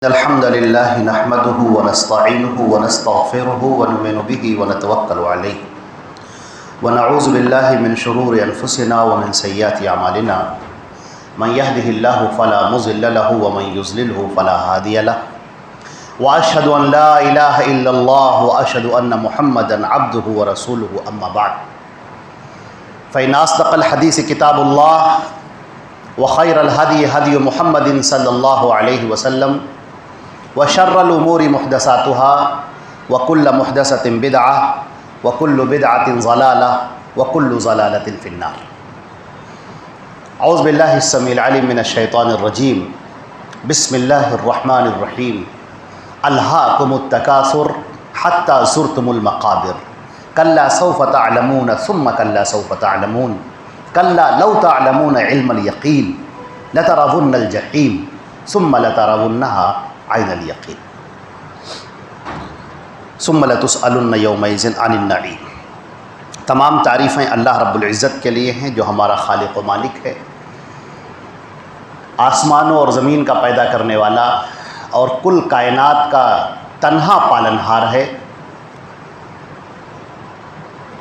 الحمد لله نحمده ونستعينه ونستغفره ونؤمن به ونتوكل عليه ونعوذ بالله من شرور أنفسنا ومن سيئات أعمالنا من يهده الله فلا مضل له ومن يضلل فلا هادي له وأشهد أن لا إله إلا الله وأشهد أن محمدا عبده ورسوله أما بعد فإن أصدق الحديث كتاب الله وخير الهدي هدي محمد صلى الله عليه وسلم وشر الأمور محدثاتها وكل محدثة بدعة وكل بدعة ضلالة وكل ضلالة في النار. أعوذ بالله السميع العليم من الشيطان الرجيم. بسم الله الرحمن الرحيم. ألهاكم التكاثر حتى زرتم المقابر كلا سوف تعلمون ثم كلا سوف تعلمون كلا لو تعلمون علم اليقين لترون الجحيم ثم لترونها عین الیقین ثم لتسألن یومئذ عن النعیم. تمام تعریفیں اللہ رب العزت کے لیے ہیں جو ہمارا خالق و مالک ہے، آسمانوں اور زمین کا پیدا کرنے والا اور کل کائنات کا تنہا پالنہار ہے،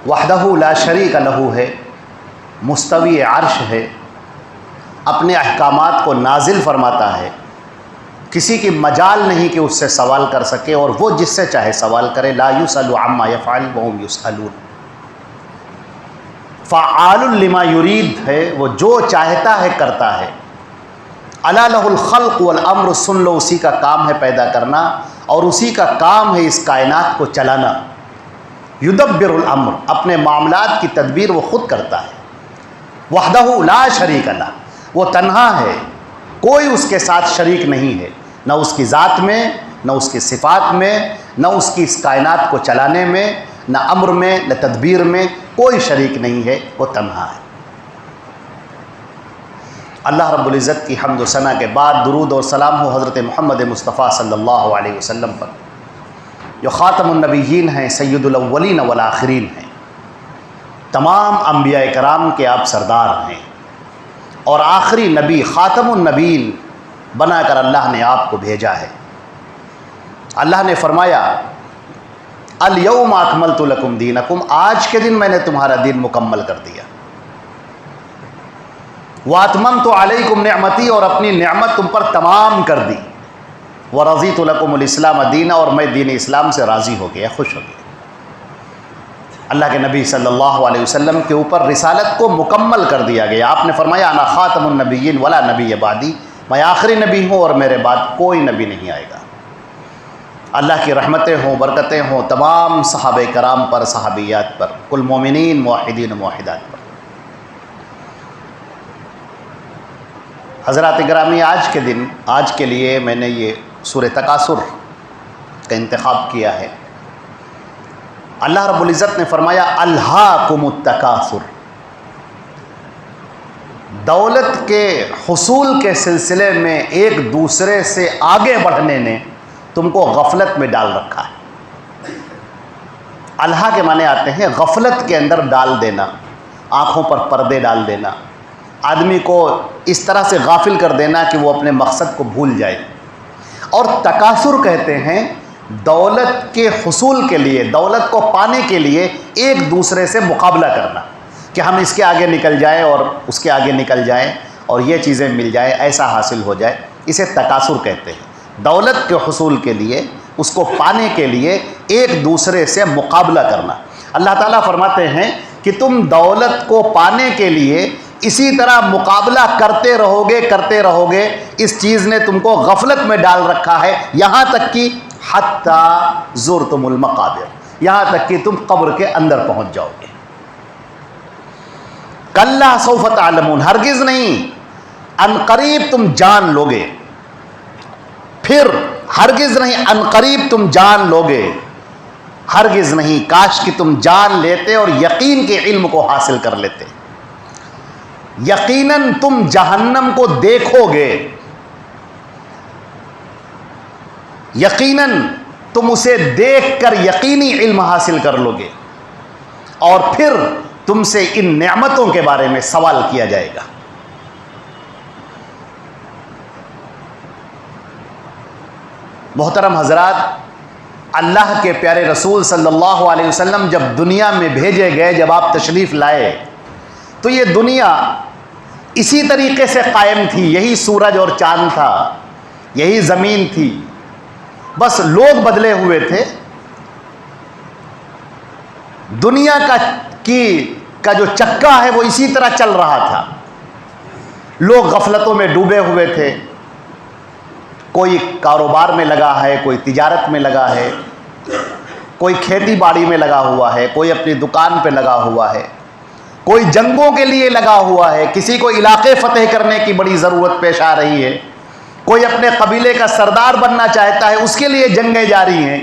وحدہ لا شریک لہ ہے، مستوی عرش ہے، اپنے احکامات کو نازل فرماتا ہے، کسی کی مجال نہیں کہ اس سے سوال کر سکے اور وہ جس سے چاہے سوال کرے. لا یسأل عما یفعل وهم یسألون. فعال لما یرید ہے، وہ جو چاہتا ہے کرتا ہے. الا لہ الخلق والامر، سن لو اسی کا کام ہے پیدا کرنا اور اسی کا کام ہے اس کائنات کو چلانا. یدبر الامر، اپنے معاملات کی تدبیر وہ خود کرتا ہے. وحدہ لا شریک لہ، وہ تنہا ہے، کوئی اس کے ساتھ شریک نہیں ہے، نہ اس کی ذات میں، نہ اس کی صفات میں، نہ اس کی اس کائنات کو چلانے میں، نہ امر میں، نہ تدبیر میں، کوئی شریک نہیں ہے، وہ تنہا ہے. اللہ رب العزت کی حمد و ثنا کے بعد درود اور سلام ہو حضرت محمد مصطفیٰ صلی اللہ علیہ وسلم پر، جو خاتم النبیین ہیں، سید الاولین والآخرین ہیں، تمام انبیاء کرام کے آپ سردار ہیں اور آخری نبی خاتم النبیین بنا کر اللہ نے آپ کو بھیجا ہے. اللہ نے فرمایا الیوم اکملت لکم دینکم، آج کے دن میں نے تمہارا دین مکمل کر دیا. واتممت علیکم نعمتی، اور اپنی نعمت تم پر تمام کر دی. ورضیت لکم الاسلام دینا، اور میں دین اسلام سے راضی ہو گیا، خوش ہو گیا. اللہ کے نبی صلی اللہ علیہ وسلم کے اوپر رسالت کو مکمل کر دیا گیا. آپ نے فرمایا انا خاتم النبیین ولا نبی بعدی، میں آخری نبی ہوں اور میرے بعد کوئی نبی نہیں آئے گا. اللہ کی رحمتیں ہوں، برکتیں ہوں تمام صحابہ کرام پر، صحابیات پر، کل مومنین، موحدین و موحدات پر. حضرات گرامی، آج کے دن، آج کے لیے میں نے یہ سورہ تکاثر کا انتخاب کیا ہے. اللہ رب العزت نے فرمایا الہاکم التکاثر، دولت کے حصول کے سلسلے میں ایک دوسرے سے آگے بڑھنے نے تم کو غفلت میں ڈال رکھا ہے. الہا کے معنی آتے ہیں غفلت کے اندر ڈال دینا، آنکھوں پر پردے ڈال دینا، آدمی کو اس طرح سے غافل کر دینا کہ وہ اپنے مقصد کو بھول جائے. اور تکاثر کہتے ہیں دولت کے حصول کے لیے، دولت کو پانے کے لیے ایک دوسرے سے مقابلہ کرنا، کہ ہم اس کے آگے نکل جائیں اور اس کے آگے نکل جائیں اور یہ چیزیں مل جائیں، ایسا حاصل ہو جائے. اسے تکاثر کہتے ہیں. دولت کے حصول کے لیے، اس کو پانے کے لیے ایک دوسرے سے مقابلہ کرنا. اللہ تعالیٰ فرماتے ہیں کہ تم دولت کو پانے کے لیے اسی طرح مقابلہ کرتے رہو گے. اس چیز نے تم کو غفلت میں ڈال رکھا ہے، یہاں تک کہ حتی زرتم المقابر، یہاں تک کہ تم قبر کے اندر پہنچ جاؤ گے. کلا سوف تعلمون، ہرگز نہیں، ان قریب تم جان لو گے. پھر ہرگز نہیں، ان قریب تم جان لو گے. ہرگز نہیں، کاش کہ تم جان لیتے اور یقین کے علم کو حاصل کر لیتے. یقیناً تم جہنم کو دیکھو گے، یقیناً تم اسے دیکھ کر یقینی علم حاصل کر لو گے، اور پھر تم سے ان نعمتوں کے بارے میں سوال کیا جائے گا. محترم حضرات، اللہ کے پیارے رسول صلی اللہ علیہ وسلم جب دنیا میں بھیجے گئے، جب آپ تشریف لائے تو یہ دنیا اسی طریقے سے قائم تھی، یہی سورج اور چاند تھا، یہی زمین تھی، بس لوگ بدلے ہوئے تھے۔ دنیا کا جو چکا ہے وہ اسی طرح چل رہا تھا، لوگ غفلتوں میں ڈوبے ہوئے تھے، کوئی کاروبار میں لگا ہے، کوئی تجارت میں لگا ہے، کوئی کھیتی باڑی میں لگا ہوا ہے، کوئی اپنی دکان پہ لگا ہوا ہے، کوئی جنگوں کے لیے لگا ہوا ہے، کسی کو علاقے فتح کرنے کی بڑی ضرورت پیش آ رہی ہے، کوئی اپنے قبیلے کا سردار بننا چاہتا ہے، اس کے لیے جنگیں جاری ہیں،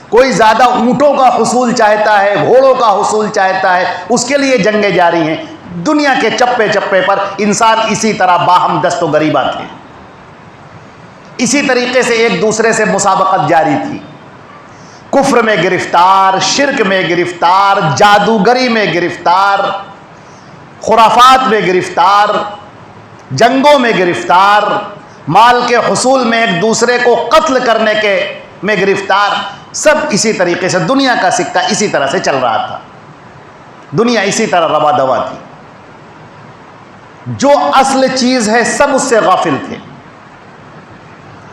کوئی زیادہ اونٹوں کا حصول چاہتا ہے، گھوڑوں کا حصول چاہتا ہے، اس کے لیے جنگیں جاری ہیں۔ دنیا کے چپے چپے پر انسان اسی طرح باہم دست و گریباں تھے، اسی طریقے سے ایک دوسرے سے مسابقت جاری تھی، کفر میں گرفتار، شرک میں گرفتار، جادوگری میں گرفتار، خرافات میں گرفتار، جنگوں میں گرفتار، مال کے حصول میں ایک دوسرے کو قتل کرنے کے میں گرفتار، سب اسی طریقے سے دنیا کا سکہ اسی طرح سے چل رہا تھا، دنیا اسی طرح روا دوا تھی، جو اصل چیز ہے سب اس سے غافل تھے۔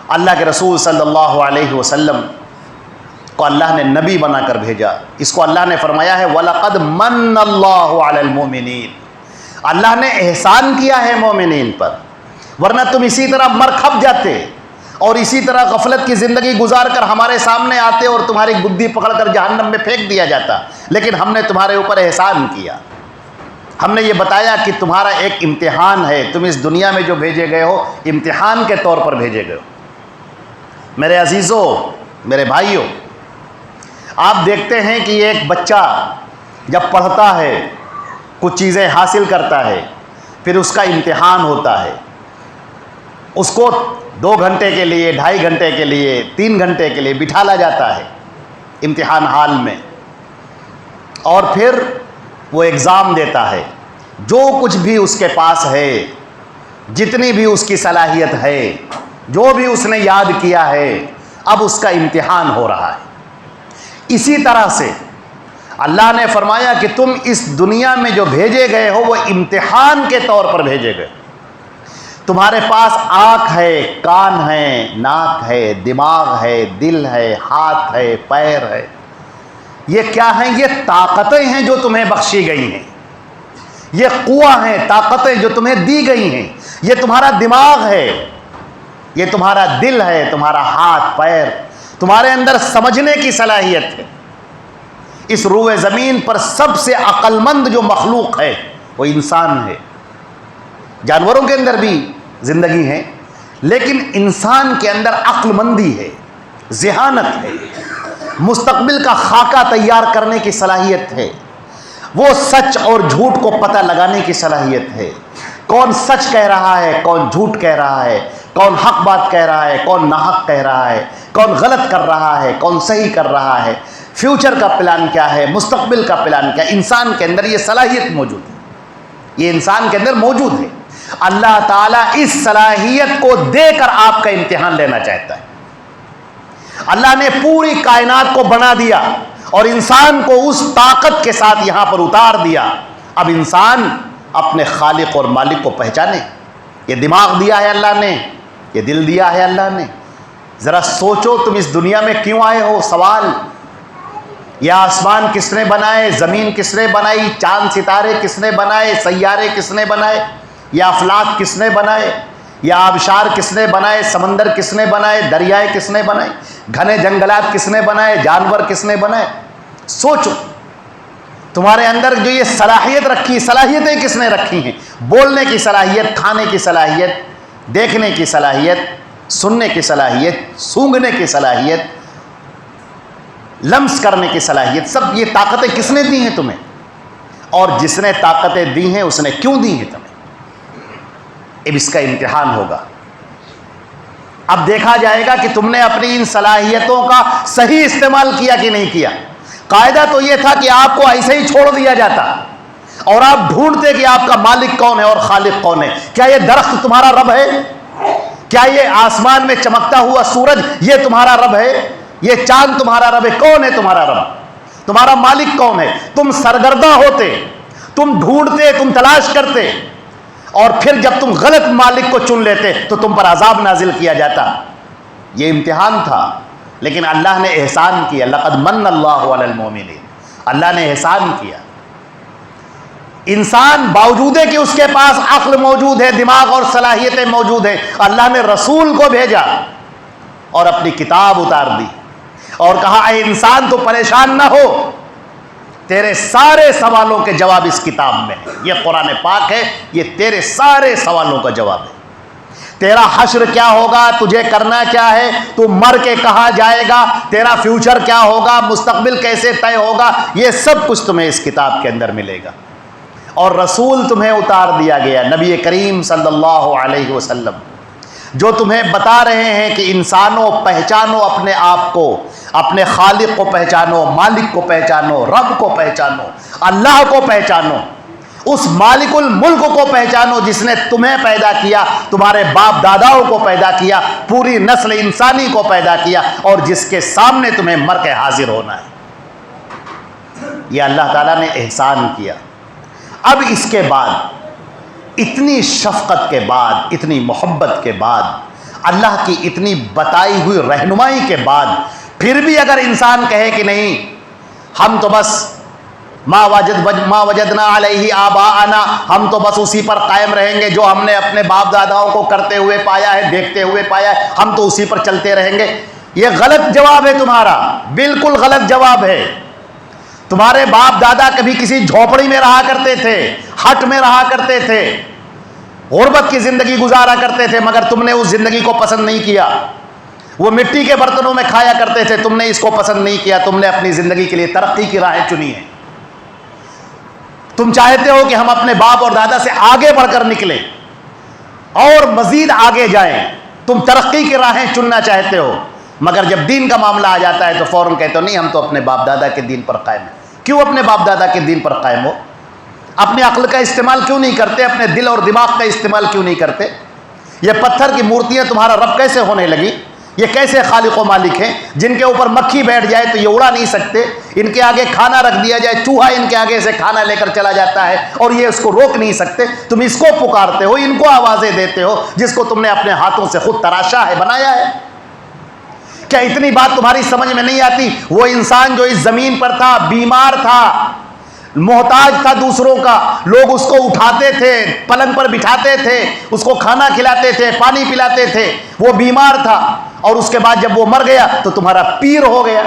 اللہ کے رسول صلی اللہ علیہ وسلم کو اللہ نے نبی بنا کر بھیجا، اس کو اللہ نے فرمایا ہے وَلَقَدْ مَنَّ اللَّهُ عَلَى الْمُؤْمِنِينَ، اللہ نے احسان کیا ہے مومنین پر، ورنہ تم اسی طرح مر کھپ جاتے اور اسی طرح غفلت کی زندگی گزار کر ہمارے سامنے آتے اور تمہاری گدی پکڑ کر جہنم میں پھینک دیا جاتا، لیکن ہم نے تمہارے اوپر احسان کیا، ہم نے یہ بتایا کہ تمہارا ایک امتحان ہے، تم اس دنیا میں جو بھیجے گئے ہو امتحان کے طور پر بھیجے گئے ہو۔ میرے عزیزوں، میرے بھائیوں، آپ دیکھتے ہیں کہ ایک بچہ جب پڑھتا ہے، کچھ چیزیں حاصل کرتا ہے، پھر اس کا امتحان ہوتا ہے، اس کو 2 گھنٹے کے لیے، 2.5 گھنٹے کے لیے، 3 گھنٹے کے لیے بٹھالا جاتا ہے امتحان ہال میں، اور پھر وہ ایگزام دیتا ہے، جو کچھ بھی اس کے پاس ہے، جتنی بھی اس کی صلاحیت ہے، جو بھی اس نے یاد کیا ہے، اب اس کا امتحان ہو رہا ہے۔ اسی طرح سے اللہ نے فرمایا کہ تم اس دنیا میں جو بھیجے گئے ہو وہ امتحان کے طور پر بھیجے گئے۔ تمہارے پاس آنکھ ہے، کان ہے، ناک ہے، دماغ ہے، دل ہے، ہاتھ ہے، پیر ہے، یہ کیا ہیں؟ یہ طاقتیں ہیں جو تمہیں بخشی گئی ہیں، یہ قوہ ہیں، طاقتیں جو تمہیں دی گئی ہیں، یہ تمہارا دماغ ہے، یہ تمہارا دل ہے، تمہارا ہاتھ پیر، تمہارے اندر سمجھنے کی صلاحیت ہے۔ اس روئے زمین پر سب سے عقل مند جو مخلوق ہے وہ انسان ہے۔ جانوروں کے اندر بھی زندگی ہے، لیکن انسان کے اندر عقل مندی ہے، ذہانت ہے، مستقبل کا خاکہ تیار کرنے کی صلاحیت ہے، وہ سچ اور جھوٹ کو پتہ لگانے کی صلاحیت ہے، کون سچ کہہ رہا ہے، کون جھوٹ کہہ رہا ہے، کون حق بات کہہ رہا ہے، کون ناحق کہہ رہا ہے، کون غلط کر رہا ہے، کون صحیح کر رہا ہے، فیوچر کا پلان کیا ہے، مستقبل کا پلان کیا ہے۔ انسان کے اندر یہ صلاحیت موجود ہے، یہ انسان کے اندر موجود ہے۔ اللہ تعالیٰ اس صلاحیت کو دے کر آپ کا امتحان لینا چاہتا ہے۔ اللہ نے پوری کائنات کو بنا دیا اور انسان کو اس طاقت کے ساتھ یہاں پر اتار دیا۔ اب انسان اپنے خالق اور مالک کو پہچانے۔ یہ دماغ دیا ہے اللہ نے، یہ دل دیا ہے اللہ نے۔ ذرا سوچو تم اس دنیا میں کیوں آئے ہو؟ سوال، یہ آسمان کس نے بنائے، زمین کس نے بنائی، چاند ستارے کس نے بنائے، سیارے کس نے بنائے، یہ افلاک کس نے بنائے، یہ آبشار کس نے بنائے، سمندر کس نے بنائے، دریائے کس نے بنائے، گھنے جنگلات کس نے بنائے، جانور کس نے بنائے؟ سوچو تمہارے اندر جو یہ صلاحیت رکھی، صلاحیتیں کس نے رکھی ہیں؟ بولنے کی صلاحیت، کھانے کی صلاحیت، دیکھنے کی صلاحیت، سننے کی صلاحیت، سونگھنے کی صلاحیت، لمس کرنے کی صلاحیت، سب یہ طاقتیں کس نے دی ہیں تمہیں؟ اور جس نے طاقتیں دی ہیں اس نے کیوں دی ہیں تمہیں؟ اب اس کا امتحان ہوگا۔ اب دیکھا جائے گا کہ تم نے اپنی ان صلاحیتوں کا صحیح استعمال کیا کہ نہیں کیا۔ قاعدہ تو یہ تھا کہ آپ کو ایسے ہی چھوڑ دیا جاتا اور آپ ڈھونڈتے کہ آپ کا مالک کون ہے اور خالق کون ہے۔ کیا یہ درخت تمہارا رب ہے؟ کیا یہ آسمان میں چمکتا ہوا سورج یہ تمہارا رب ہے؟ یہ چاند تمہارا رب ہے؟ کون ہے تمہارا رب؟ تمہارا مالک کون ہے؟ تم سرگردہ ہوتے، تم ڈھونڈتے، تم تلاش کرتے، اور پھر جب تم غلط مالک کو چن لیتے تو تم پر عذاب نازل کیا جاتا۔ یہ امتحان تھا، لیکن اللہ نے احسان کیا۔ لقد من اللہ علی المؤمنین، اللہ نے احسان کیا۔ انسان باوجود ہے کہ اس کے پاس عقل موجود ہے، دماغ اور صلاحیتیں موجود ہیں، اللہ نے رسول کو بھیجا اور اپنی کتاب اتار دی اور کہا اے انسان تو پریشان نہ ہو، تیرے سارے سوالوں کے جواب اس کتاب میں ہے۔ یہ قرآن پاک ہے، یہ تیرے سارے سوالوں کا جواب ہے۔ تیرا حشر کیا ہوگا، تجھے کرنا کیا ہے، تو مر کے کہاں جائے گا، تیرا فیوچر کیا ہوگا، مستقبل کیسے طے ہوگا، یہ سب کچھ تمہیں اس کتاب کے اندر ملے گا۔ اور رسول تمہیں اتار دیا گیا، نبی کریم صلی اللہ علیہ وسلم، جو تمہیں بتا رہے ہیں کہ انسانوں پہچانو اپنے آپ کو، اپنے خالق کو پہچانو، مالک کو پہچانو، رب کو پہچانو، اللہ کو پہچانو، اس مالک الملک کو پہچانو جس نے تمہیں پیدا کیا، تمہارے باپ داداؤں کو پیدا کیا، پوری نسل انسانی کو پیدا کیا، اور جس کے سامنے تمہیں مر کے حاضر ہونا ہے۔ یہ اللہ تعالیٰ نے احسان کیا۔ اب اس کے بعد، اتنی شفقت کے بعد، اتنی محبت کے بعد، اللہ کی اتنی بتائی ہوئی رہنمائی کے بعد، پھر بھی اگر انسان کہے کہ نہیں ہم تو بس ما وجدنا علیہ آباءنا، ہم تو بس اسی پر قائم رہیں گے جو ہم نے اپنے باپ داداؤں کو کرتے ہوئے پایا ہے، دیکھتے ہوئے پایا ہے، ہم تو اسی پر چلتے رہیں گے، یہ غلط جواب ہے تمہارا، بالکل غلط جواب ہے۔ تمہارے باپ دادا کبھی کسی جھوپڑی میں رہا کرتے تھے، ہٹ میں رہا کرتے تھے، غربت کی زندگی گزارا کرتے تھے، مگر تم نے اس زندگی کو پسند نہیں کیا۔ وہ مٹی کے برتنوں میں کھایا کرتے تھے، تم نے اس کو پسند نہیں کیا، تم نے اپنی زندگی کے لیے ترقی کی راہیں چنی ہیں۔ تم چاہتے ہو کہ ہم اپنے باپ اور دادا سے آگے بڑھ کر نکلیں اور مزید آگے جائیں، تم ترقی کی راہیں چننا چاہتے ہو، مگر جب دین کا معاملہ آ جاتا ہے تو فوراً کہتے ہو نہیں ہم تو اپنے باپ دادا کے دین پر قائم ہیں۔ کیوں اپنے باپ دادا کے دین پر قائم ہو؟ اپنی عقل کا استعمال کیوں نہیں کرتے؟ اپنے دل اور دماغ کا استعمال کیوں نہیں کرتے؟ یہ پتھر کی مورتیاں تمہارا رب کیسے ہونے لگی؟ یہ کیسے خالق و مالک ہیں جن کے اوپر مکھی بیٹھ جائے تو یہ اڑا نہیں سکتے، ان کے آگے کھانا رکھ دیا جائے چوہا ان کے آگے سے کھانا لے کر چلا جاتا ہے اور یہ اس کو روک نہیں سکتے، تم اس کو پکارتے ہو، ان کو آوازیں دیتے ہو جس کو تم نے اپنے ہاتھوں سے خود تراشا ہے، بنایا ہے۔ کیا اتنی بات تمہاری سمجھ میں نہیں آتی؟ وہ انسان جو اس زمین پر تھا، بیمار تھا، محتاج تھا دوسروں کا، لوگ اس کو اٹھاتے تھے، پلنگ پر بٹھاتے تھے، اس کو کھانا کھلاتے تھے، پانی پلاتے تھے، وہ بیمار تھا، اور اس کے بعد جب وہ مر گیا تو تمہارا پیر ہو گیا۔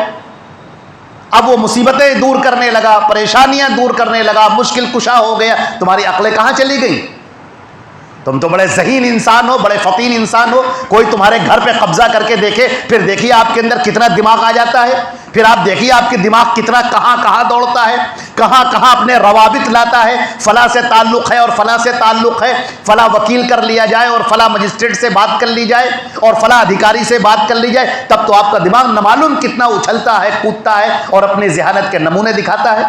اب وہ مصیبتیں دور کرنے لگا، پریشانیاں دور کرنے لگا، مشکل کشا ہو گیا، تمہاری عقلیں کہاں چلی گئی؟ تم تو بڑے ذہین انسان ہو، بڑے فطین انسان ہو، کوئی تمہارے گھر پہ قبضہ کر کے دیکھے، پھر دیکھیے آپ کے اندر کتنا دماغ آ جاتا ہے، پھر آپ دیکھیے آپ کے دماغ کتنا کہاں کہاں دوڑتا ہے، کہاں کہاں اپنے روابط لاتا ہے، فلاں سے تعلق ہے اور فلاں سے تعلق ہے، فلاں وکیل کر لیا جائے اور فلاں مجسٹریٹ سے بات کر لی جائے اور فلاں ادھیکاری سے بات کر لی جائے، تب تو آپ کا دماغ نامعلوم کتنا اچھلتا ہے، کودتا ہے اور اپنی ذہانت کے نمونے دکھاتا ہے۔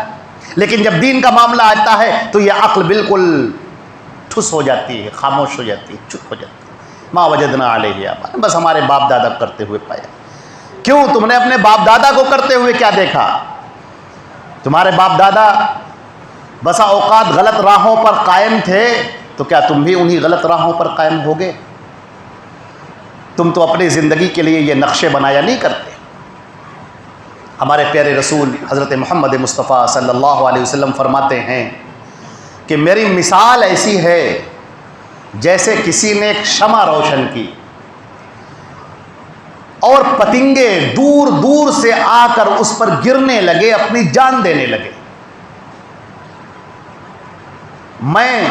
لیکن جب دین کا معاملہ آتا ہے تو یہ عقل بالکل ٹھس ہو جاتی ہے، خاموش ہو جاتی ہے، چپ ہو جاتی ہے۔ ما وجدنا علیہ آباءنا، بس ہمارے باپ دادا کرتے ہوئے پایا۔ کیوں؟ تم نے اپنے باپ دادا کو کرتے ہوئے کیا دیکھا؟ تمہارے باپ دادا بسا اوقات غلط راہوں پر قائم تھے، تو کیا تم بھی انہی غلط راہوں پر قائم ہوگے؟ تم تو اپنی زندگی کے لیے یہ نقشے بنایا نہیں کرتے۔ ہمارے پیارے رسول حضرت محمد مصطفیٰ صلی اللہ علیہ وسلم فرماتے ہیں کہ میری مثال ایسی ہے جیسے کسی نے ایک شمع روشن کی اور پتنگے دور دور سے آ کر اس پر گرنے لگے، اپنی جان دینے لگے۔ میں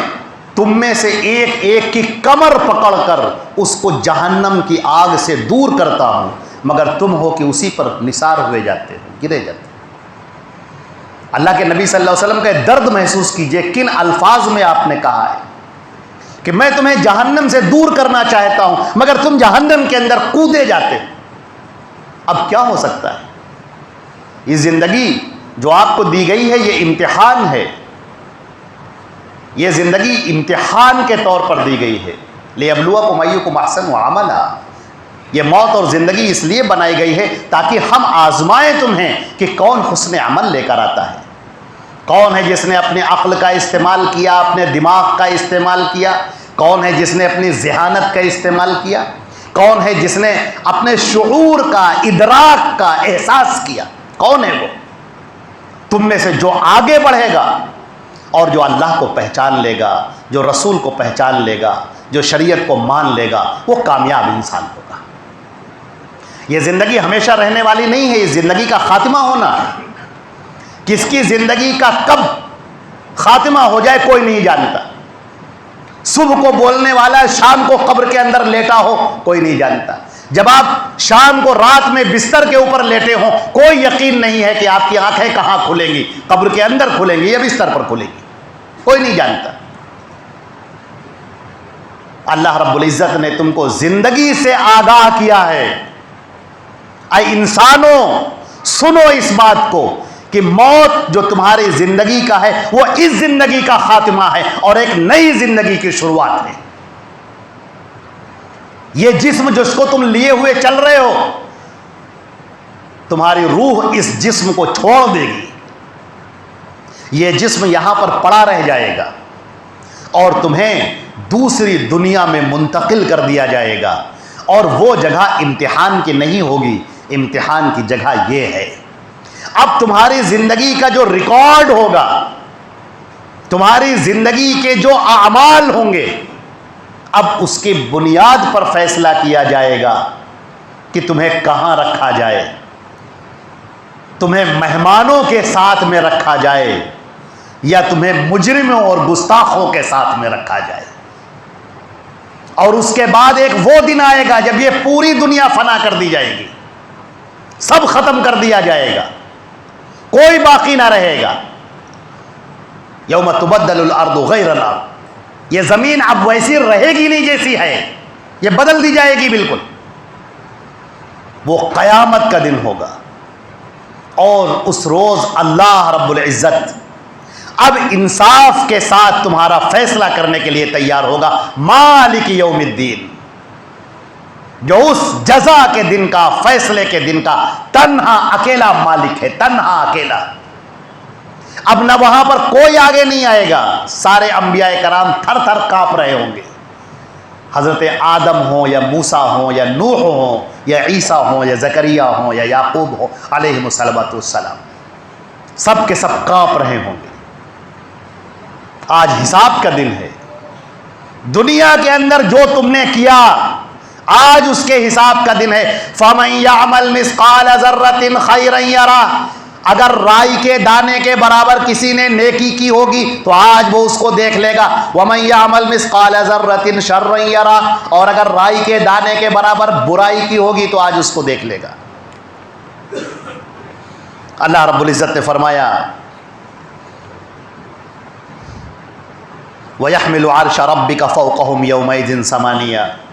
تم میں سے ایک ایک کی کمر پکڑ کر اس کو جہنم کی آگ سے دور کرتا ہوں، مگر تم ہو کہ اسی پر نثار ہوئے جاتے ہو، گرے جاتے ہو۔ اللہ کے نبی صلی اللہ علیہ وسلم کا درد محسوس کیجئے، کن الفاظ میں آپ نے کہا ہے کہ میں تمہیں جہنم سے دور کرنا چاہتا ہوں مگر تم جہنم کے اندر کودے جاتے ہو۔ اب کیا ہو سکتا ہے؟ یہ زندگی جو آپ کو دی گئی ہے یہ امتحان ہے، یہ زندگی امتحان کے طور پر دی گئی ہے۔ لیبلوکم ایکم احسن عملا. یہ موت اور زندگی اس لیے بنائی گئی ہے تاکہ ہم آزمائیں تمہیں کہ کون حسن عمل لے کر آتا ہے، کون ہے جس نے اپنے عقل کا استعمال کیا، اپنے دماغ کا استعمال کیا، کون ہے جس نے اپنی ذہانت کا استعمال کیا، کون ہے جس نے اپنے شعور کا، ادراک کا احساس کیا. کون ہے وہ؟ تم میں سے جو آگے بڑھے گا اور جو اللہ کو پہچان لے گا، جو رسول کو پہچان لے گا، جو شریعت کو مان لے گا، وہ کامیاب انسان ہوگا. یہ زندگی ہمیشہ رہنے والی نہیں ہے، یہ زندگی کا خاتمہ ہونا ہے. کس کی زندگی کا کب خاتمہ ہو جائے کوئی نہیں جانتا. صبح کو بولنے والا شام کو قبر کے اندر لیٹا ہو کوئی نہیں جانتا. جب آپ شام کو رات میں بستر کے اوپر لیٹے ہوں کوئی یقین نہیں ہے کہ آپ کی آنکھیں کہاں کھلیں گی، قبر کے اندر کھلیں گی یا بستر پر کھلیں گی، کوئی نہیں جانتا. اللہ رب العزت نے تم کو زندگی سے آگاہ کیا ہے. اے انسانوں سنو اس بات کو کہ موت جو تمہاری زندگی کا ہے وہ اس زندگی کا خاتمہ ہے اور ایک نئی زندگی کی شروعات ہے. یہ جسم جس کو تم لیے ہوئے چل رہے ہو، تمہاری روح اس جسم کو چھوڑ دے گی. یہ جسم یہاں پر پڑا رہ جائے گا اور تمہیں دوسری دنیا میں منتقل کر دیا جائے گا، اور وہ جگہ امتحان کی نہیں ہوگی، امتحان کی جگہ یہ ہے. اب تمہاری زندگی کا جو ریکارڈ ہوگا، تمہاری زندگی کے جو اعمال ہوں گے، اب اس کی بنیاد پر فیصلہ کیا جائے گا کہ تمہیں کہاں رکھا جائے. تمہیں مہمانوں کے ساتھ میں رکھا جائے یا تمہیں مجرموں اور گستاخوں کے ساتھ میں رکھا جائے. اور اس کے بعد ایک وہ دن آئے گا جب یہ پوری دنیا فنا کر دی جائے گی، سب ختم کر دیا جائے گا، کوئی باقی نہ رہے گا. یوم تبدل الارض غیر الارض، یہ زمین اب ویسی رہے گی نہیں جیسی ہے، یہ بدل دی جائے گی بالکل. وہ قیامت کا دن ہوگا اور اس روز اللہ رب العزت اب انصاف کے ساتھ تمہارا فیصلہ کرنے کے لیے تیار ہوگا. مالک یوم الدین، جو اس جزا کے دن کا، فیصلے کے دن کا تنہا اکیلا مالک ہے، تنہا اکیلا. اب نہ وہاں پر کوئی آگے نہیں آئے گا. سارے انبیاء کرام تھر تھر کانپ رہے ہوں گے، حضرت آدم ہوں یا موسیٰ ہوں یا نوح ہوں یا عیسیٰ ہوں یا زکریہ ہوں یا یعقوب ہوں علیہم السلام، سب کے سب کانپ رہے ہوں گے. آج حساب کا دن ہے. دنیا کے اندر جو تم نے کیا آج اس کے حساب کا دن ہے. فَمَن يَعْمَلْ مِثْقَالَ ذَرَّةٍ خَيْرًا يَرَهُ، اگر رائی کے دانے کے برابر کسی نے نیکی کی ہوگی تو آج وہ اس کو دیکھ لے گا. وَمَن يَعْمَلْ مِثْقَالَ ذَرَّةٍ شَرًّا يَرَهُ، اور اگر رائی کے دانے کے برابر برائی کی ہوگی تو آج اس کو دیکھ لے گا. اللہ رب العزت نے فرمایا وَيَحْمِلُ عَرْشَ رَبِّكَ فَوْقَهُمْ يَوْمَئِذٍ ثَمَانِيَةٌ،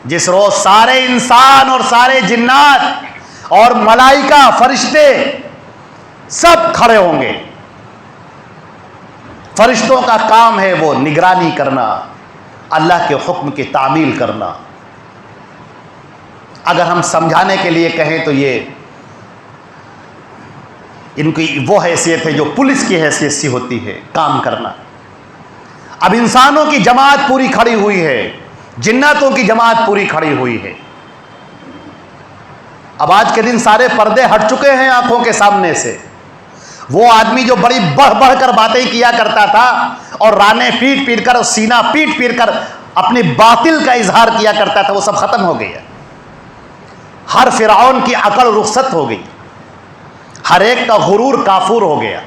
جس روز سارے انسان اور سارے جنات اور ملائکہ فرشتے سب کھڑے ہوں گے. فرشتوں کا کام ہے وہ نگرانی کرنا، اللہ کے حکم کی تعمیل کرنا. اگر ہم سمجھانے کے لیے کہیں تو یہ ان کی وہ حیثیت ہے جو پولیس کی حیثیت سے ہوتی ہے، کام کرنا. اب انسانوں کی جماعت پوری کھڑی ہوئی ہے، جناتوں کی جماعت پوری کھڑی ہوئی ہے. اب آج کے دن سارے پردے ہٹ چکے ہیں آنکھوں کے سامنے سے. وہ آدمی جو بڑی بڑھ بڑھ کر باتیں کیا کرتا تھا اور رانے پیٹ پیٹ کر اور سینہ پیٹ پیٹ کر اپنی باطل کا اظہار کیا کرتا تھا، وہ سب ختم ہو گیا. ہر فرعون کی عقل رخصت ہو گئی، ہر ایک کا غرور کافور ہو گیا.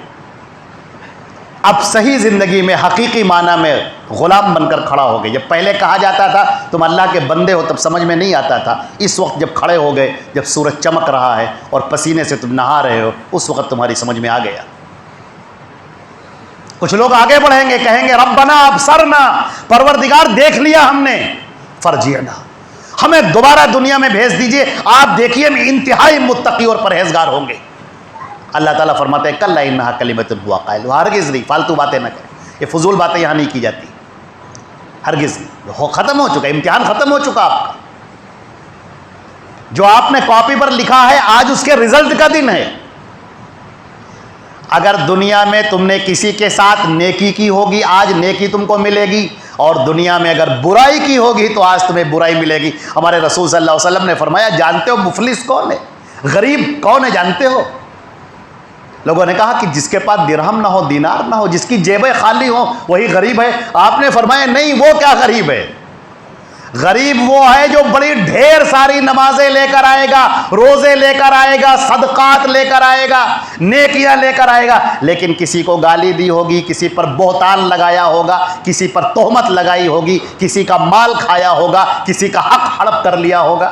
اب صحیح زندگی میں حقیقی معنی میں غلام بن کر کھڑا ہو گئے. جب پہلے کہا جاتا تھا تم اللہ کے بندے ہو تب سمجھ میں نہیں آتا تھا. اس وقت جب کھڑے ہو گئے، جب سورج چمک رہا ہے اور پسینے سے تم نہا رہے ہو، اس وقت تمہاری سمجھ میں آ گیا. کچھ لوگ آگے بڑھیں گے، کہیں گے ربنا ابصرنا، پروردگار دیکھ لیا ہم نے، فرجعنا، ہمیں دوبارہ دنیا میں بھیج دیجئے، آپ دیکھیے ہم انتہائی متقی اور پرہیزگار ہوں گے. اللہ تعالیٰ فرماتے ہیں کلا انہا کلمۃ ہو قائلھا، ہرگز نہیں، فالتو باتیں نہ کریں، یہ فضول باتیں یہاں نہیں کی جاتی. ہرگز نہیں، ختم ہو چکا، امتحان ختم ہو چکا آپ کا. جو آپ نے کاپی پر لکھا ہے آج اس کے رزلٹ کا دن ہے. اگر دنیا میں تم نے کسی کے ساتھ نیکی کی ہوگی آج نیکی تم کو ملے گی، اور دنیا میں اگر برائی کی ہوگی تو آج تمہیں برائی ملے گی. ہمارے رسول صلی اللہ علیہ وسلم نے فرمایا جانتے ہو مفلس کون ہے، غریب کون ہے جانتے ہو؟ لوگوں نے کہا کہ جس کے پاس درہم نہ ہو دینار نہ ہو، جس کی جیبیں خالی ہوں وہی غریب ہے. آپ نے فرمایا نہیں، وہ کیا غریب ہے، غریب وہ ہے جو بڑی ڈھیر ساری نمازیں لے کر آئے گا، روزے لے کر آئے گا، صدقات لے کر آئے گا، نیکیاں لے کر آئے گا، لیکن کسی کو گالی دی ہوگی، کسی پر بہتان لگایا ہوگا، کسی پر تہمت لگائی ہوگی، کسی کا مال کھایا ہوگا، کسی کا حق ہڑپ کر لیا ہوگا.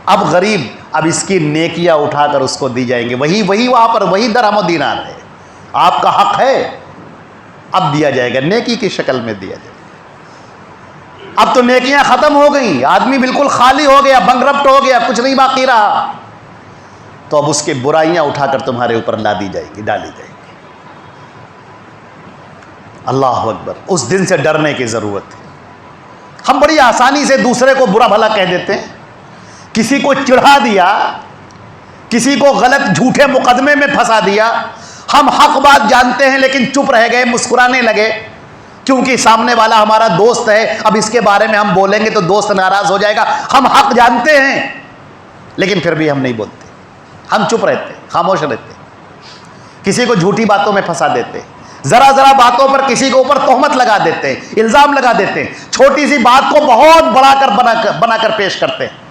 اب غریب، اب اس کی نیکیاں اٹھا کر اس کو دی جائیں گے، وہی وہاں پر وہی درہم و دینار ہے، آپ کا حق ہے، اب دیا جائے گا، نیکی کی شکل میں دیا جائے گا. اب تو نیکیاں ختم ہو گئیں، آدمی بالکل خالی ہو گیا، بنکرپٹ ہو گیا، کچھ نہیں باقی رہا. تو اب اس کی برائیاں اٹھا کر تمہارے اوپر لا دی جائیں گی، ڈالی جائیں گی. اللہ اکبر. اس دن سے ڈرنے کی ضرورت ہے. ہم بڑی آسانی سے دوسرے کو برا بھلا کہہ دیتے ہیں، کسی کو چڑھا دیا، کسی کو غلط جھوٹے مقدمے میں پھنسا دیا. ہم حق بات جانتے ہیں لیکن چپ رہ گئے، مسکرانے لگے کیونکہ سامنے والا ہمارا دوست ہے، اب اس کے بارے میں ہم بولیں گے تو دوست ناراض ہو جائے گا. ہم حق جانتے ہیں لیکن پھر بھی ہم نہیں بولتے، ہم چپ رہتے، خاموش رہتے، کسی کو جھوٹی باتوں میں پھنسا دیتے، ذرا ذرا باتوں پر کسی کے اوپر تہمت لگا دیتے ہیں، الزام لگا دیتے ہیں، چھوٹی سی بات کو بہت بنا کر پیش کرتے ہیں.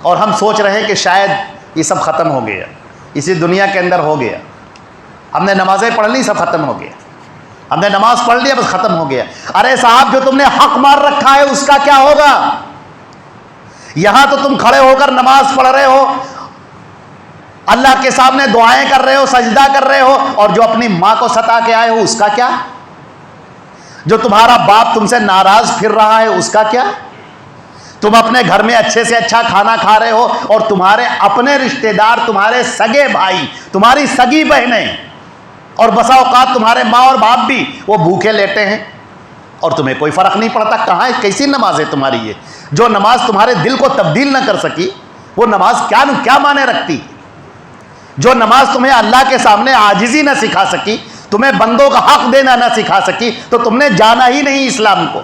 اور ہم سوچ رہے ہیں کہ شاید یہ سب ختم ہو گیا، اسی دنیا کے اندر ہو گیا، ہم نے نمازیں پڑھ لی سب ختم ہو گیا، ہم نے نماز پڑھ لیا بس ختم ہو گیا. ارے صاحب جو تم نے حق مار رکھا ہے اس کا کیا ہوگا؟ یہاں تو تم کھڑے ہو کر نماز پڑھ رہے ہو، اللہ کے سامنے دعائیں کر رہے ہو، سجدہ کر رہے ہو، اور جو اپنی ماں کو ستا کے آئے ہو اس کا کیا؟ جو تمہارا باپ تم سے ناراض پھر رہا ہے اس کا کیا؟ تم اپنے گھر میں اچھے سے اچھا کھانا کھا رہے ہو اور تمہارے اپنے رشتہ دار، تمہارے سگے بھائی، تمہاری سگی بہنیں اور بسا اوقات تمہارے ماں اور باپ بھی وہ بھوکے لیٹے ہیں اور تمہیں کوئی فرق نہیں پڑتا. کہاں کیسی نماز ہے تمہاری یہ؟ جو نماز تمہارے دل کو تبدیل نہ کر سکی وہ نماز کیا معنی رکھتی؟ جو نماز تمہیں اللہ کے سامنے عاجزی نہ سکھا سکی، تمہیں بندوں کا حق دینا نہ سکھا سکی، تو تم نے جانا ہی نہیں اسلام کو،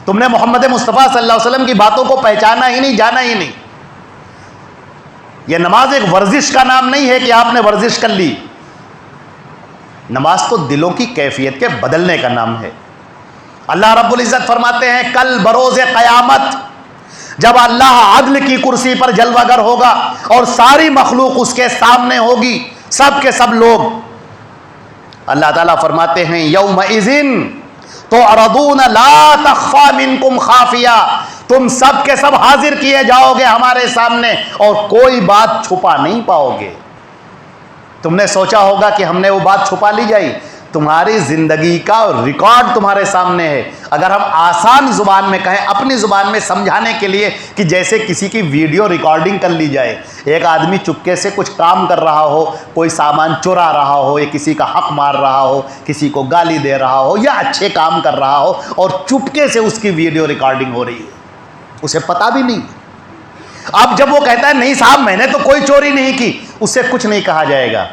تم نے محمد مصطفیٰ صلی اللہ علیہ وسلم کی باتوں کو پہچانا ہی نہیں، جانا ہی نہیں. یہ نماز ایک ورزش کا نام نہیں ہے کہ آپ نے ورزش کر لی، نماز تو دلوں کی کیفیت کے بدلنے کا نام ہے. اللہ رب العزت فرماتے ہیں کل بروز قیامت جب اللہ عدل کی کرسی پر جلوہ گر ہوگا اور ساری مخلوق اس کے سامنے ہوگی، سب کے سب لوگ، اللہ تعالیٰ فرماتے ہیں یومئذ تعرضون لا تخفی منکم خافیہ، تم سب کے سب حاضر کیے جاؤ گے ہمارے سامنے اور کوئی بات چھپا نہیں پاؤ گے. تم نے سوچا ہوگا کہ ہم نے وہ بات چھپا لی جائے، تمہاری زندگی کا ریکارڈ تمہارے سامنے ہے. اگر ہم آسان زبان میں کہیں، اپنی زبان میں سمجھانے کے لیے، کہ جیسے کسی کی ویڈیو ریکارڈنگ کر لی جائے، ایک آدمی چپکے سے کچھ کام کر رہا ہو، کوئی سامان چرا رہا ہو، یا کسی کا حق مار رہا ہو، کسی کو گالی دے رہا ہو، یا اچھے کام کر رہا ہو، اور چپکے سے اس کی ویڈیو ریکارڈنگ ہو رہی ہے، اسے پتہ بھی نہیں. اب جب وہ کہتا ہے نہیں صاحب میں نے تو کوئی چوری نہیں کی، اس سے کچھ نہیں کہا جائے گا.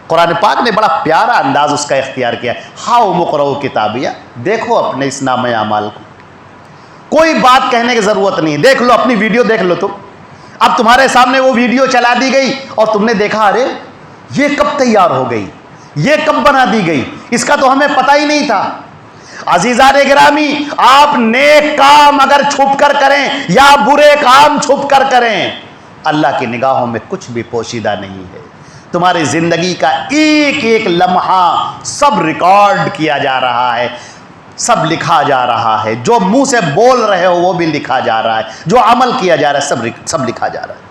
قرآن پاک نے بڑا پیارا انداز اس کا اختیار کیا. ہاؤ مقرؤ کتابیہ، دیکھو اپنے اس نامہ اعمال کو، کوئی بات کہنے کی ضرورت نہیں، دیکھ لو اپنی ویڈیو دیکھ لو تم. اب تمہارے سامنے وہ ویڈیو چلا دی گئی اور تم نے دیکھا ارے یہ کب تیار ہو گئی، یہ کب بنا دی گئی، اس کا تو ہمیں پتہ ہی نہیں تھا. عزیزان گرامی، آپ نیک کام اگر چھپ کر کریں یا برے کام چھپ کر کریں، اللہ کی نگاہوں میں کچھ بھی پوشیدہ نہیں ہے. تمہاری زندگی کا ایک ایک لمحہ سب ریکارڈ کیا جا رہا ہے، سب لکھا جا رہا ہے. جو منہ سے بول رہے ہو وہ بھی لکھا جا رہا ہے، جو عمل کیا جا رہا ہے سب لکھا جا رہا ہے.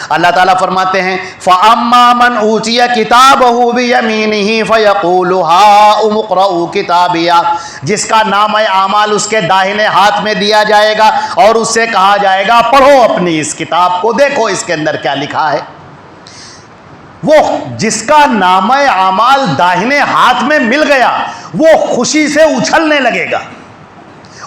اللہ تعالیٰ فرماتے ہیں فَأَمَّا مَنْ أُوتِيَ كِتَابَهُ بِيَمِينِهِ فَيَقُولُ هَاؤُمُ اقْرَءُوا كِتَابِيَهْ، جس کا نامہ اعمال اس کے داہنے ہاتھ میں دیا جائے گا اور اس سے کہا جائے گا پڑھو اپنی اس کتاب کو، دیکھو اس کے اندر کیا لکھا ہے. وہ جس کا نامہ اعمال داہنے ہاتھ میں مل گیا، وہ خوشی سے اچھلنے لگے گا،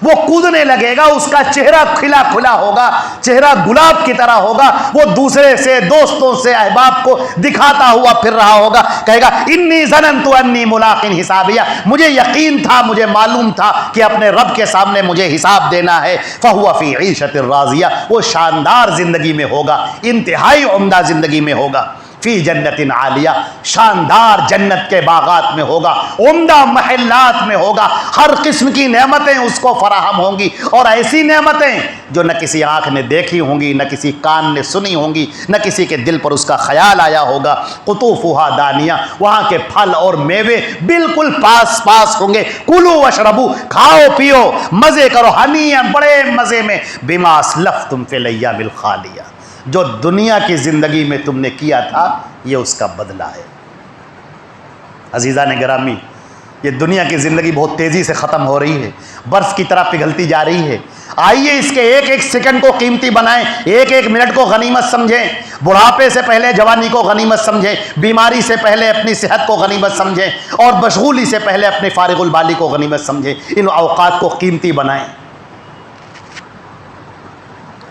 وہ کودنے لگے گا، اس کا چہرہ کھلا کھلا ہوگا، چہرہ گلاب کی طرح ہوگا، وہ دوسرے سے، دوستوں سے، احباب کو دکھاتا ہوا پھر رہا ہوگا، کہے گا انی ظننت انی ملاق حسابیہ، مجھے یقین تھا، مجھے معلوم تھا کہ اپنے رب کے سامنے مجھے حساب دینا ہے۔ فہو فی عیشۃ راضیہ، وہ شاندار زندگی میں ہوگا، انتہائی عمدہ زندگی میں ہوگا، فی جنت عالیہ، شاندار جنت کے باغات میں ہوگا، عمدہ محلات میں ہوگا، ہر قسم کی نعمتیں اس کو فراہم ہوں گی، اور ایسی نعمتیں جو نہ کسی آنکھ نے دیکھی ہوں گی، نہ کسی کان نے سنی ہوں گی، نہ کسی کے دل پر اس کا خیال آیا ہوگا۔ قطوفہا دانیہ، وہاں کے پھل اور میوے بالکل پاس پاس ہوں گے۔ کلوا واشربوا، کھاؤ پیو مزے کرو، ہنیئا، بڑے مزے میں، بما اسلفتم فی الایام الخالیہ، جو دنیا کی زندگی میں تم نے کیا تھا یہ اس کا بدلہ ہے۔ عزیزان گرامی، یہ دنیا کی زندگی بہت تیزی سے ختم ہو رہی ہے، برف کی طرح پگھلتی جا رہی ہے۔ آئیے اس کے ایک ایک سیکنڈ کو قیمتی بنائیں، ایک ایک منٹ کو غنیمت سمجھیں، بڑھاپے سے پہلے جوانی کو غنیمت سمجھیں، بیماری سے پہلے اپنی صحت کو غنیمت سمجھیں، اور مشغولی سے پہلے اپنے فارغ البالی کو غنیمت سمجھیں۔ ان اوقات کو قیمتی بنائیں۔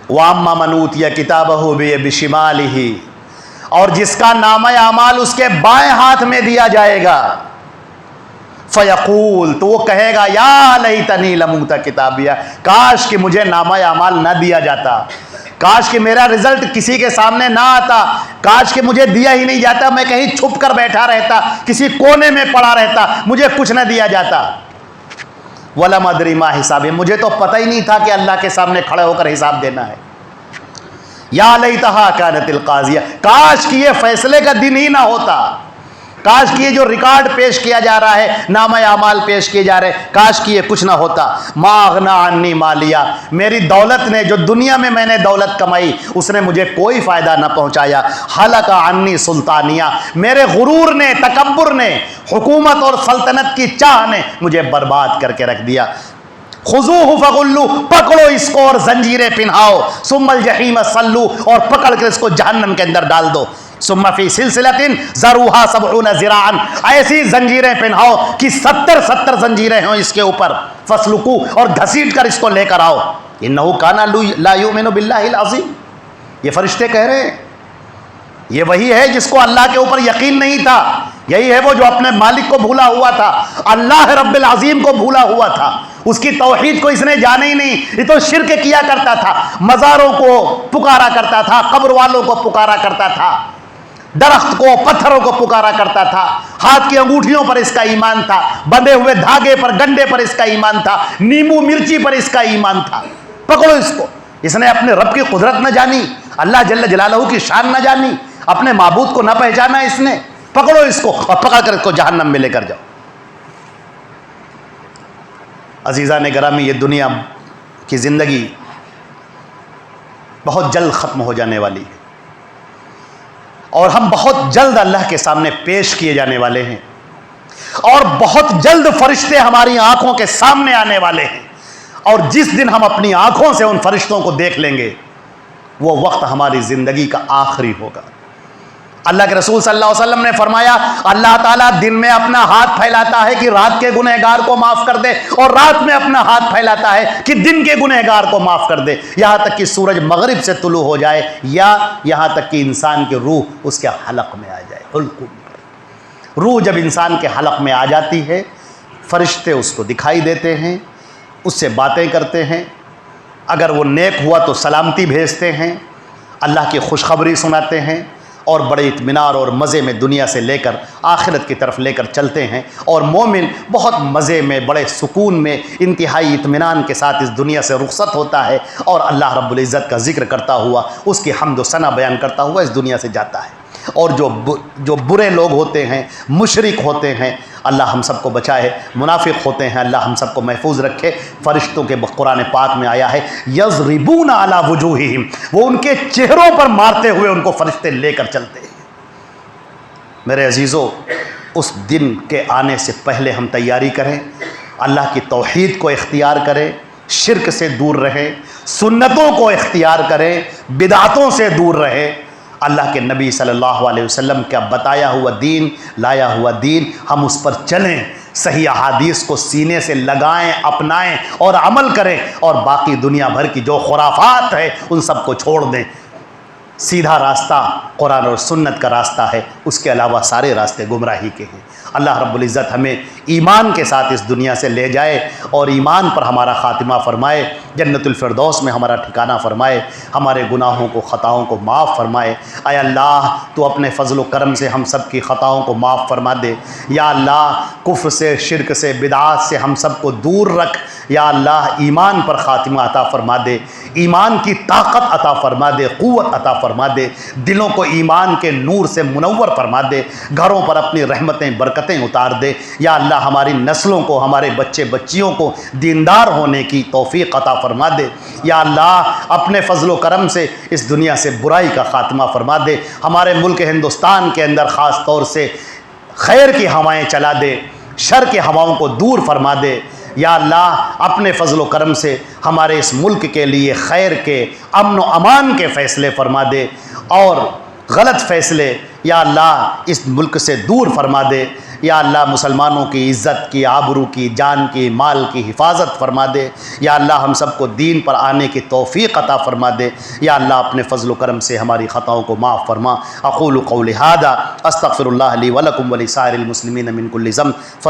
وَأَمَّا مَنْ أُوتِيَ كِتَابَهُ بِشِمَالِهِ، اور جس کا نامہ اعمال اس کے بائیں ہاتھ میں دیا جائے گا، فَيَقُول، تو وہ کہے گا یا لیتنی لم اوت کتابیہ، کاش کہ مجھے نامہ اعمال نہ دیا جاتا، کاش کہ میرا رزلٹ کسی کے سامنے نہ آتا، کاش کہ مجھے دیا ہی نہیں جاتا، میں کہیں چھپ کر بیٹھا رہتا، کسی کونے میں پڑا رہتا، مجھے کچھ نہ دیا جاتا۔ وَلَمْ أَدْرِ مَا حِسَابِهِ، مجھے تو پتہ ہی نہیں تھا کہ اللہ کے سامنے کھڑے ہو کر حساب دینا ہے۔ یا لیتہا کانت القاضیہ، کاش کہ یہ فیصلے کا دن ہی نہ ہوتا، کاش کہ یہ جو ریکارڈ پیش کیا جا رہا ہے، نامہ اعمال پیش کیے جا رہے ہیں، کاش کہ یہ کچھ نہ ہوتا۔ ما اغنی عنی مالیہ، میری دولت نے، جو دنیا میں میں نے دولت کمائی، اس نے مجھے کوئی فائدہ نہ پہنچایا۔ ہلک عنی سلطانیہ، میرے غرور نے، تکبر نے، حکومت اور سلطنت کی چاہ نے مجھے برباد کر کے رکھ دیا۔ خذوہ فغلو، پکڑو اس کو اور زنجیریں پہناؤ، ثم الجحیم صلو، اور پکڑ کر اس کو جہنم کے اندر ڈال دو، ثم فی سلسلۃ ذروھا 70 ذراعا، ایسی زنجیریں پہناؤ کہ 70 زنجیریں ہوں اس کے اوپر، فسلکو، اور گھسیٹ کر اس کو لے کر آؤ۔ انہ کان لا یؤمن باللہ العظیم، یہ فرشتے کہہ رہے ہیں، یہ وہی ہے جس کو اللہ کے اوپر یقین نہیں تھا، یہی ہے وہ جو اپنے مالک کو بھولا ہوا تھا، اللہ رب العظیم کو بھولا ہوا تھا، اس کی توحید کو اس نے جانا ہی نہیں، یہ تو شرک کیا کرتا تھا، مزاروں کو پکارا کرتا تھا، قبر والوں کو پکارا کرتا تھا، درخت کو، پتھروں کو پکارا کرتا تھا، ہاتھ کی انگوٹھیوں پر اس کا ایمان تھا، بندھے ہوئے دھاگے پر، گنڈے پر اس کا ایمان تھا، نیمبو مرچی پر اس کا ایمان تھا۔ پکڑو اس کو، اس نے اپنے رب کی قدرت نہ جانی، اللہ جل جلالہ کی شان نہ جانی، اپنے معبود کو نہ پہچانا اس نے، پکڑو اس کو اور پکڑ کر اس کو جہنم میں لے کر جاؤ۔ عزیزان گرامی، یہ دنیا کی زندگی بہت جلد ختم ہو جانے والی ہے، اور ہم بہت جلد اللہ کے سامنے پیش کیے جانے والے ہیں، اور بہت جلد فرشتے ہماری آنکھوں کے سامنے آنے والے ہیں، اور جس دن ہم اپنی آنکھوں سے ان فرشتوں کو دیکھ لیں گے وہ وقت ہماری زندگی کا آخری ہوگا۔ اللہ کے رسول صلی اللہ علیہ وسلم نے فرمایا، اللہ تعالیٰ دن میں اپنا ہاتھ پھیلاتا ہے کہ رات کے گنہگار کو معاف کر دے، اور رات میں اپنا ہاتھ پھیلاتا ہے کہ دن کے گنہگار کو معاف کر دے، یہاں تک کہ سورج مغرب سے طلوع ہو جائے، یا یہاں تک کہ انسان کی روح اس کے حلق میں آ جائے۔ حلق، روح جب انسان کے حلق میں آ جاتی ہے، فرشتے اس کو دکھائی دیتے ہیں، اس سے باتیں کرتے ہیں، اگر وہ نیک ہوا تو سلامتی بھیجتے ہیں، اللہ کی خوشخبری سناتے ہیں، اور بڑے اطمینان اور مزے میں دنیا سے لے کر آخرت کی طرف لے کر چلتے ہیں، اور مومن بہت مزے میں، بڑے سکون میں، انتہائی اطمینان کے ساتھ اس دنیا سے رخصت ہوتا ہے، اور اللہ رب العزت کا ذکر کرتا ہوا، اس کی حمد و ثنا بیان کرتا ہوا اس دنیا سے جاتا ہے۔ اور جو برے لوگ ہوتے ہیں، مشرک ہوتے ہیں، اللہ ہم سب کو بچائے، منافق ہوتے ہیں، اللہ ہم سب کو محفوظ رکھے۔ فرشتوں کے قرآن پاک میں آیا ہے یضربون علی وجوہہم، وہ ان کے چہروں پر مارتے ہوئے ان کو فرشتے لے کر چلتے ہیں۔ میرے عزیزو، اس دن کے آنے سے پہلے ہم تیاری کریں، اللہ کی توحید کو اختیار کریں، شرک سے دور رہیں، سنتوں کو اختیار کریں، بدعتوں سے دور رہیں، اللہ کے نبی صلی اللہ علیہ وسلم کا بتایا ہوا دین، لایا ہوا دین، ہم اس پر چلیں، صحیح احادیث کو سینے سے لگائیں، اپنائیں اور عمل کریں، اور باقی دنیا بھر کی جو خرافات ہے ان سب کو چھوڑ دیں۔ سیدھا راستہ قرآن اور سنت کا راستہ ہے، اس کے علاوہ سارے راستے گمراہی کے ہیں۔ اللہ رب العزت ہمیں ایمان کے ساتھ اس دنیا سے لے جائے اور ایمان پر ہمارا خاتمہ فرمائے، جنت الفردوس میں ہمارا ٹھکانہ فرمائے، ہمارے گناہوں کو خطاؤں کو معاف فرمائے۔ اے اللہ تو اپنے فضل و کرم سے ہم سب کی خطاؤں کو معاف فرما دے۔ یا اللہ کفر سے، شرک سے، بدعات سے ہم سب کو دور رکھ۔ یا اللہ ایمان پر خاتمہ عطا فرما دے، ایمان کی طاقت عطا فرما دے، قوت عطا فرما دے، دلوں کو ایمان کے نور سے منور فرما دے، گھروں پر اپنی رحمتیں برکتیں اتار دے۔ یا اللہ ہماری نسلوں کو، ہمارے بچے بچیوں کو دیندار ہونے کی توفیق عطا فرما دے۔ یا اللہ اپنے فضل و کرم سے اس دنیا سے برائی کا خاتمہ فرما دے، ہمارے ملک ہندوستان کے اندر خاص طور سے خیر کی ہوائیں چلا دے، شر کی ہواؤں کو دور فرما دے۔ یا اللہ اپنے فضل و کرم سے ہمارے اس ملک کے لیے خیر کے، امن و امان کے فیصلے فرما دے، اور غلط فیصلے یا اللہ اس ملک سے دور فرما دے۔ یا اللہ مسلمانوں کی عزت کی، آبرو کی، جان کی، مال کی حفاظت فرما دے۔ یا اللہ ہم سب کو دین پر آنے کی توفیق عطا فرما دے۔ یا اللہ اپنے فضل و کرم سے ہماری خطاؤں کو معاف فرما۔ اقول قولی ھذا استغفر اللہ لی ولکم ولسائر المسلمین من کل ذنب۔